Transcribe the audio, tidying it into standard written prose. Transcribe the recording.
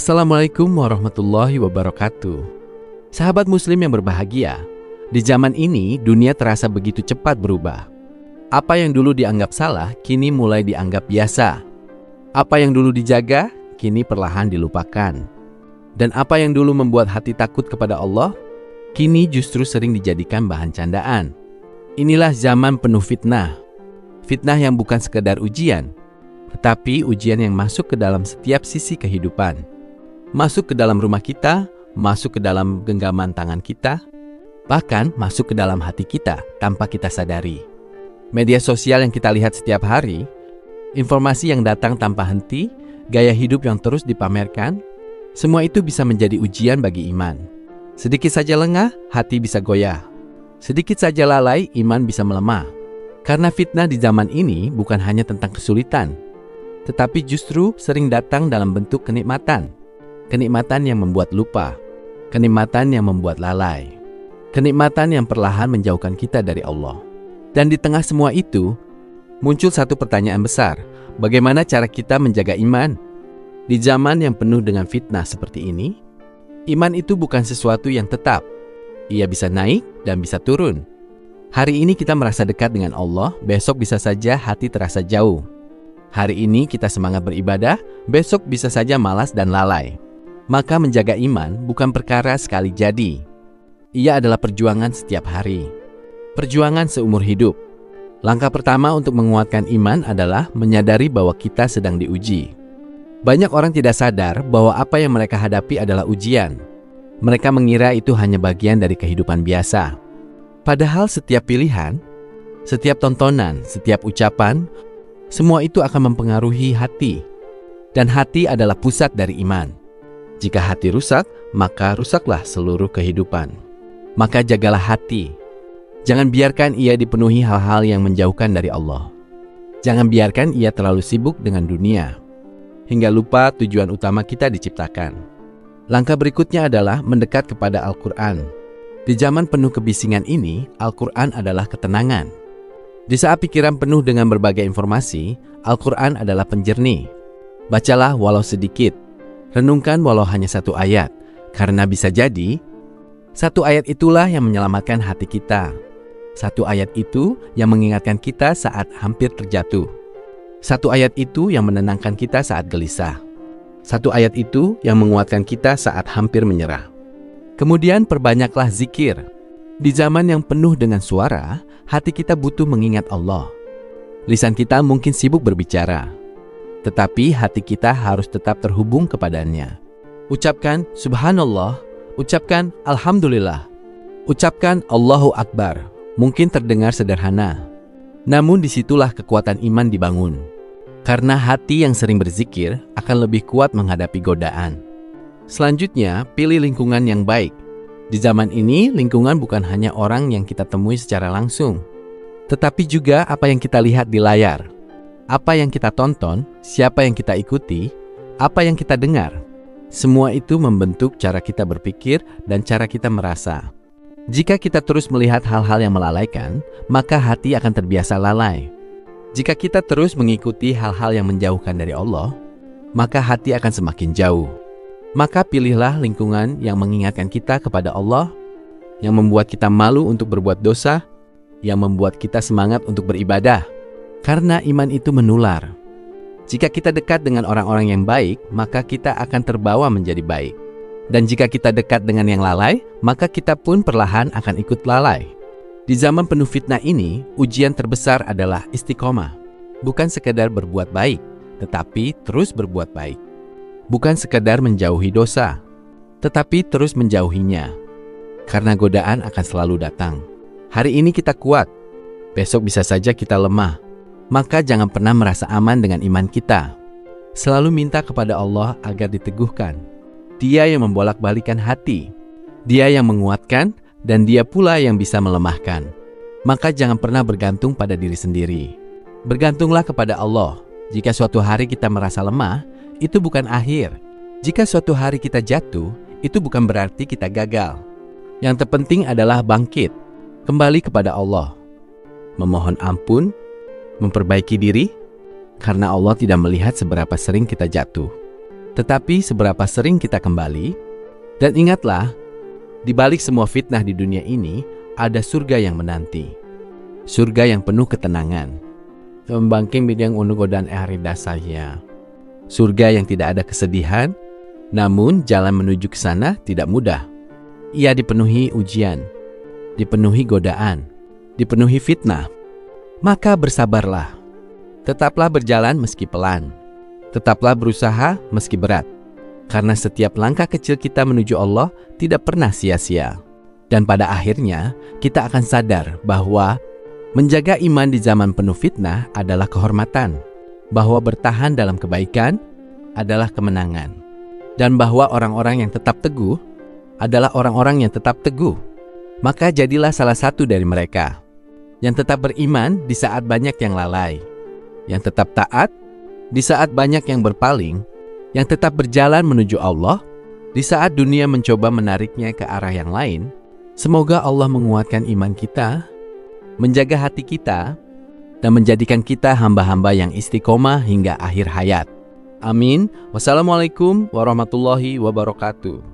Assalamualaikum warahmatullahi wabarakatuh. Sahabat muslim yang berbahagia, di zaman ini dunia terasa begitu cepat berubah. Apa yang dulu dianggap salah, kini mulai dianggap biasa. Apa yang dulu dijaga, kini perlahan dilupakan. Dan apa yang dulu membuat hati takut kepada Allah, kini justru sering dijadikan bahan candaan. Inilah zaman penuh fitnah. Fitnah yang bukan sekedar ujian, tetapi ujian yang masuk ke dalam setiap sisi kehidupan. Masuk ke dalam rumah kita, masuk ke dalam genggaman tangan kita, bahkan masuk ke dalam hati kita tanpa kita sadari. Media sosial yang kita lihat setiap hari, informasi yang datang tanpa henti, gaya hidup yang terus dipamerkan, semua itu bisa menjadi ujian bagi iman. Sedikit saja lengah, hati bisa goyah. Sedikit saja lalai, iman bisa melemah. Karena fitnah di zaman ini bukan hanya tentang kesulitan, tetapi justru sering datang dalam bentuk kenikmatan. Kenikmatan yang membuat lupa, kenikmatan yang membuat lalai, kenikmatan yang perlahan menjauhkan kita dari Allah. Dan di tengah semua itu, muncul satu pertanyaan besar, bagaimana cara kita menjaga iman? Di zaman yang penuh dengan fitnah seperti ini, iman itu bukan sesuatu yang tetap. Ia bisa naik dan bisa turun. Hari ini kita merasa dekat dengan Allah, besok bisa saja hati terasa jauh. Hari ini kita semangat beribadah, besok bisa saja malas dan lalai. Maka menjaga iman bukan perkara sekali jadi. Ia adalah perjuangan setiap hari. Perjuangan seumur hidup. Langkah pertama untuk menguatkan iman adalah menyadari bahwa kita sedang diuji. Banyak orang tidak sadar bahwa apa yang mereka hadapi adalah ujian. Mereka mengira itu hanya bagian dari kehidupan biasa. Padahal setiap pilihan, setiap tontonan, setiap ucapan, semua itu akan mempengaruhi hati. Dan hati adalah pusat dari iman. Jika hati rusak, maka rusaklah seluruh kehidupan. Maka jagalah hati. Jangan biarkan ia dipenuhi hal-hal yang menjauhkan dari Allah. Jangan biarkan ia terlalu sibuk dengan dunia, hingga lupa tujuan utama kita diciptakan. Langkah berikutnya adalah mendekat kepada Al-Quran. Di zaman penuh kebisingan ini, Al-Quran adalah ketenangan. Di saat pikiran penuh dengan berbagai informasi, Al-Quran adalah penjernih. Bacalah walau sedikit. Renungkan walau hanya satu ayat, karena bisa jadi satu ayat itulah yang menyelamatkan hati kita. Satu ayat itu yang mengingatkan kita saat hampir terjatuh. Satu ayat itu yang menenangkan kita saat gelisah. Satu ayat itu yang menguatkan kita saat hampir menyerah. Kemudian perbanyaklah zikir. Di zaman yang penuh dengan suara, hati kita butuh mengingat Allah. Lisan kita mungkin sibuk berbicara, tetapi hati kita harus tetap terhubung kepadanya. Ucapkan Subhanallah, ucapkan Alhamdulillah, ucapkan Allahu Akbar. Mungkin terdengar sederhana, namun disitulah kekuatan iman dibangun. Karena hati yang sering berzikir akan lebih kuat menghadapi godaan. Selanjutnya, pilih lingkungan yang baik. Di zaman ini, lingkungan bukan hanya orang yang kita temui secara langsung, tetapi juga apa yang kita lihat di layar. Apa yang kita tonton, siapa yang kita ikuti, apa yang kita dengar. Semua itu membentuk cara kita berpikir dan cara kita merasa. Jika kita terus melihat hal-hal yang melalaikan, maka hati akan terbiasa lalai. Jika kita terus mengikuti hal-hal yang menjauhkan dari Allah, maka hati akan semakin jauh. Maka pilihlah lingkungan yang mengingatkan kita kepada Allah, yang membuat kita malu untuk berbuat dosa, yang membuat kita semangat untuk beribadah. Karena iman itu menular. Jika kita dekat dengan orang-orang yang baik, maka kita akan terbawa menjadi baik. Dan jika kita dekat dengan yang lalai, maka kita pun perlahan akan ikut lalai. Di zaman penuh fitnah ini, ujian terbesar adalah istiqomah. Bukan sekedar berbuat baik, tetapi terus berbuat baik. Bukan sekedar menjauhi dosa, tetapi terus menjauhinya. Karena godaan akan selalu datang. Hari ini kita kuat, besok bisa saja kita lemah. Maka jangan pernah merasa aman dengan iman kita. Selalu minta kepada Allah agar diteguhkan. Dia yang membolak-balikan hati. Dia yang menguatkan, dan Dia pula yang bisa melemahkan. Maka jangan pernah bergantung pada diri sendiri. Bergantunglah kepada Allah. Jika suatu hari kita merasa lemah, itu bukan akhir. Jika suatu hari kita jatuh, itu bukan berarti kita gagal. Yang terpenting adalah bangkit, kembali kepada Allah, memohon ampun, memperbaiki diri, karena Allah tidak melihat seberapa sering kita jatuh. Tetapi seberapa sering kita kembali? Dan ingatlah, di balik semua fitnah di dunia ini, ada surga yang menanti. Surga yang penuh ketenangan. Membangking bidang unu godaan harida saya. Surga yang tidak ada kesedihan, namun jalan menuju ke sana tidak mudah. Ia dipenuhi ujian, dipenuhi godaan, dipenuhi fitnah. Maka bersabarlah. Tetaplah berjalan meski pelan. Tetaplah berusaha meski berat. Karena setiap langkah kecil kita menuju Allah tidak pernah sia-sia. Dan pada akhirnya kita akan sadar bahwa menjaga iman di zaman penuh fitnah adalah kehormatan. Bahwa bertahan dalam kebaikan adalah kemenangan. Dan bahwa orang-orang yang tetap teguh adalah orang-orang yang tetap teguh. Maka jadilah salah satu dari mereka yang tetap beriman di saat banyak yang lalai, yang tetap taat di saat banyak yang berpaling, yang tetap berjalan menuju Allah di saat dunia mencoba menariknya ke arah yang lain. Semoga Allah menguatkan iman kita, menjaga hati kita, dan menjadikan kita hamba-hamba yang istiqomah hingga akhir hayat. Amin. Wassalamualaikum warahmatullahi wabarakatuh.